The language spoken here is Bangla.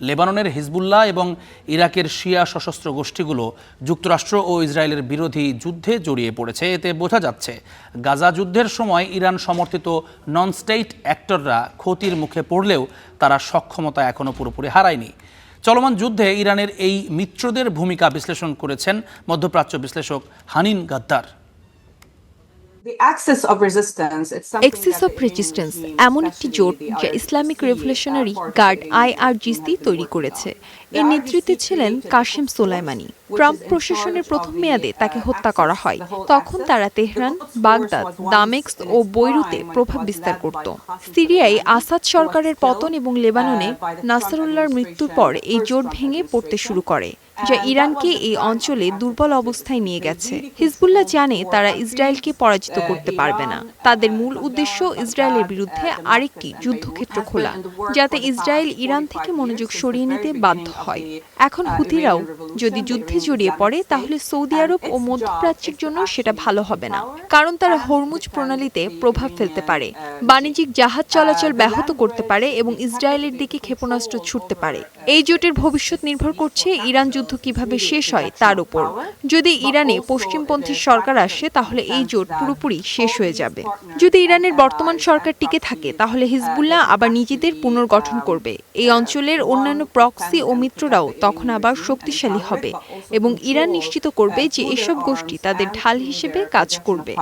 লেবাননের হিজবুল্লাহ এবং ইরাকের শিয়া সশস্ত্র গোষ্ঠীগুলো যুক্তরাষ্ট্র ও ইসরায়েলের বিরোধী যুদ্ধে জড়িয়ে পড়েছে। এতে বোঝা যাচ্ছে গাজা যুদ্ধের সময় ইরান সমর্থিত নন স্টেট অ্যাক্টররা ক্ষতির মুখে পড়লেও তারা সক্ষমতা এখনও পুরোপুরি হারায়নি। চলমান যুদ্ধে ইরানের এই মিত্রদের ভূমিকা বিশ্লেষণ করেছেন মধ্যপ্রাচ্য বিশ্লেষক হানিন গাদ্দার। এক্সিস অফ রেজিস্ট্যান্স এমন একটি জোট যা ইসলামিক রেভলিউশনারি গার্ড IRGC তৈরি করেছে। এর নেতৃত্বে ছিলেন কাসেম সোলাইমানি। ট্রাম্প প্রশাসনের প্রথম মেয়াদে তাকে হত্যা করা হয়। তখন তারা তেহরান, বাগদাদ, দামেস্ক ও বৈরুতে প্রভাব বিস্তার করত। সিরিয়ায় আসাদ সরকারের পতন এবং লেবাননে নাসরুল্লাহর মৃত্যুর পর এই জোট ভেঙে পড়তে শুরু করে, যা ইরানকে এই অঞ্চলে দুর্বল অবস্থায় নিয়ে গেছে। হিজবুল্লাহ জানে তারা ইসরায়েলকে পরাজিত করতে পারবে না। তাদের মূল উদ্দেশ্য ইসরায়েলের বিরুদ্ধে আরেকটি যুদ্ধক্ষেত্র খোলা, যাতে ইসরায়েল ইরান থেকে মনোযোগ সরিয়ে নিতে বাধ্য হয়। এখন হুথিরাও যদি যুদ্ধে জড়িয়ে পড়ে, তাহলে সৌদি আরব ও মধ্যপ্রাচ্যের জন্য সেটা ভালো হবে না, কারণ তারা হরমুজ প্রণালীতে প্রভাব ফেলতে পারে, বাণিজ্যিক জাহাজ চলাচল ব্যাহত করতে পারে এবং ইসরায়েলের দিকে ক্ষেপণাস্ত্র ছুটতে পারে। এই জোটের ভবিষ্যৎ নির্ভর করছে ইরান যুদ্ধ কিভাবে শেষ হয় তার উপর। যদি ইরানে পশ্চিমপন্থী সরকার আসে, তাহলে এই জোট পুরোপুরি শেষ হয়ে যাবে। যদি ইরানের বর্তমান সরকার টিকে থাকে, তাহলে হিজবুল্লাহ আবার নিজেদের পুনর্গঠন করবে। এই অঞ্চলের অন্যান্য প্রক্সি ও মিত্ররাও তখন আবার শক্তিশালী হবে এবং ইরান নিশ্চিত করবে যে এসব গোষ্ঠী তাদের ঢাল হিসেবে কাজ করবে।